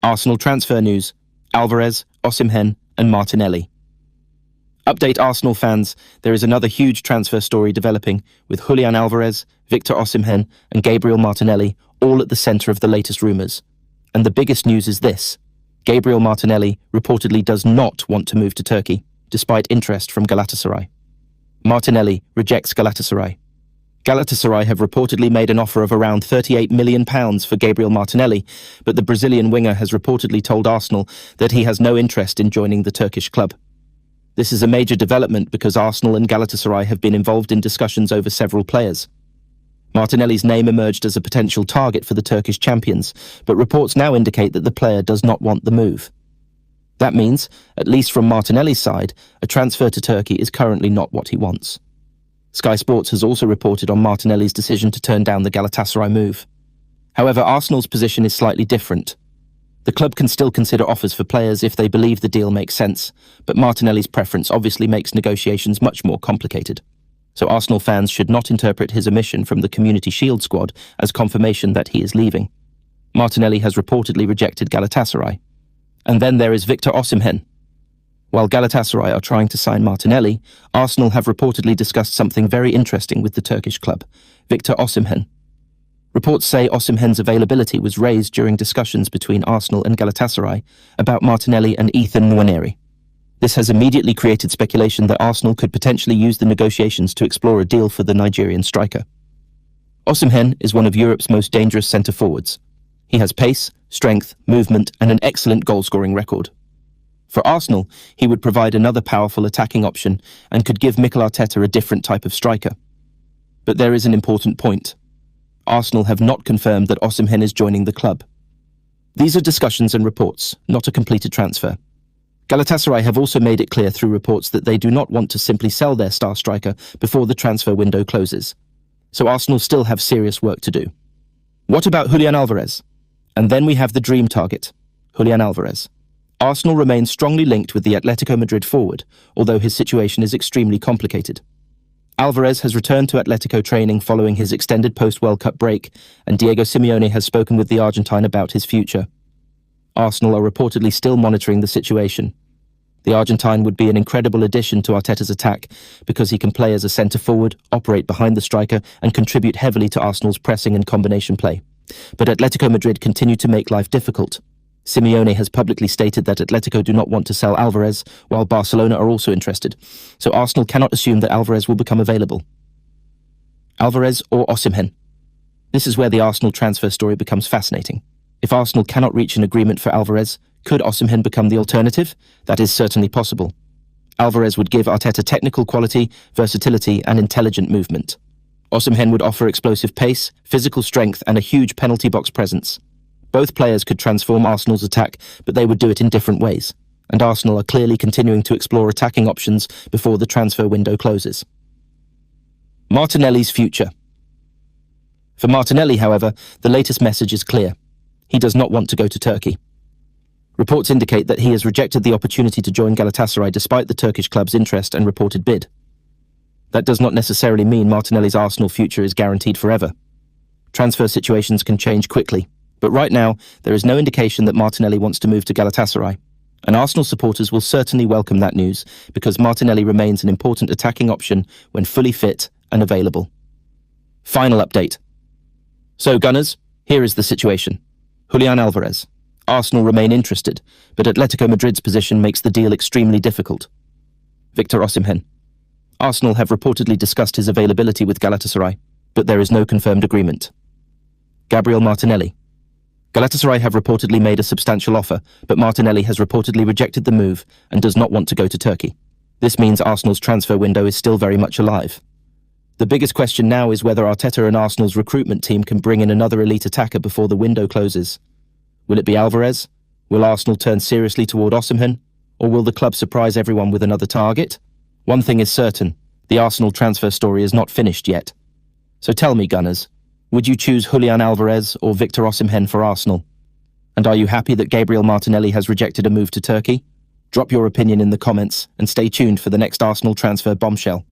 Arsenal transfer news: Alvarez, Osimhen and Martinelli. Update Arsenal fans, there is another huge transfer story developing, with Julian Alvarez, Victor Osimhen and Gabriel Martinelli all at the centre of the latest rumours. And the biggest news is this: Gabriel Martinelli reportedly does not want to move to Turkey, despite interest from Galatasaray. Martinelli rejects Galatasaray. Galatasaray have reportedly made an offer of around £38 million for Gabriel Martinelli, but the Brazilian winger has reportedly told Arsenal that he has no interest in joining the Turkish club. This is a major development because Arsenal and Galatasaray have been involved in discussions over several players. Martinelli's name emerged as a potential target for the Turkish champions, but reports now indicate that the player does not want the move. That means, at least from Martinelli's side, a transfer to Turkey is currently not what he wants. Sky Sports has also reported on Martinelli's decision to turn down the Galatasaray move. However, Arsenal's position is slightly different. The club can still consider offers for players if they believe the deal makes sense, but Martinelli's preference obviously makes negotiations much more complicated. So Arsenal fans should not interpret his omission from the Community Shield squad as confirmation that he is leaving. Martinelli has reportedly rejected Galatasaray. And then there is Victor Osimhen. While Galatasaray are trying to sign Martinelli, Arsenal have reportedly discussed something very interesting with the Turkish club, Victor Osimhen. Reports say Osimhen's availability was raised during discussions between Arsenal and Galatasaray about Martinelli and Ethan Nwaneri. This has immediately created speculation that Arsenal could potentially use the negotiations to explore a deal for the Nigerian striker. Osimhen is one of Europe's most dangerous centre-forwards. He has pace, strength, movement and an excellent goal-scoring record. For Arsenal, he would provide another powerful attacking option and could give Mikel Arteta a different type of striker. But there is an important point. Arsenal have not confirmed that Osimhen is joining the club. These are discussions and reports, not a completed transfer. Galatasaray have also made it clear through reports that they do not want to simply sell their star striker before the transfer window closes. So Arsenal still have serious work to do. What about Julian Alvarez? And then we have the dream target, Julian Alvarez. Arsenal remains strongly linked with the Atletico Madrid forward, although his situation is extremely complicated. Alvarez has returned to Atletico training following his extended post-World Cup break, and Diego Simeone has spoken with the Argentine about his future. Arsenal are reportedly still monitoring the situation. The Argentine would be an incredible addition to Arteta's attack because he can play as a centre-forward, operate behind the striker, and contribute heavily to Arsenal's pressing and combination play. But Atletico Madrid continue to make life difficult. Simeone has publicly stated that Atletico do not want to sell Alvarez, while Barcelona are also interested, so Arsenal cannot assume that Alvarez will become available. Alvarez or Osimhen? This is where the Arsenal transfer story becomes fascinating. If Arsenal cannot reach an agreement for Alvarez, could Osimhen become the alternative? That is certainly possible. Alvarez would give Arteta technical quality, versatility and intelligent movement. Osimhen would offer explosive pace, physical strength and a huge penalty box presence. Both players could transform Arsenal's attack, but they would do it in different ways, and Arsenal are clearly continuing to explore attacking options before the transfer window closes. Martinelli's future. For Martinelli, however, the latest message is clear. He does not want to go to Turkey. Reports indicate that he has rejected the opportunity to join Galatasaray despite the Turkish club's interest and reported bid. That does not necessarily mean Martinelli's Arsenal future is guaranteed forever. Transfer situations can change quickly. But right now, there is no indication that Martinelli wants to move to Galatasaray. And Arsenal supporters will certainly welcome that news because Martinelli remains an important attacking option when fully fit and available. Final update. So, Gunners, here is the situation. Julian Alvarez. Arsenal remain interested, but Atletico Madrid's position makes the deal extremely difficult. Victor Osimhen. Arsenal have reportedly discussed his availability with Galatasaray, but there is no confirmed agreement. Gabriel Martinelli. Galatasaray have reportedly made a substantial offer, but Martinelli has reportedly rejected the move and does not want to go to Turkey. This means Arsenal's transfer window is still very much alive. The biggest question now is whether Arteta and Arsenal's recruitment team can bring in another elite attacker before the window closes. Will it be Alvarez? Will Arsenal turn seriously toward Osimhen? Or will the club surprise everyone with another target? One thing is certain, the Arsenal transfer story is not finished yet. So tell me, Gunners, would you choose Julian Alvarez or Victor Osimhen for Arsenal? And are you happy that Gabriel Martinelli has rejected a move to Turkey? Drop your opinion in the comments and stay tuned for the next Arsenal transfer bombshell.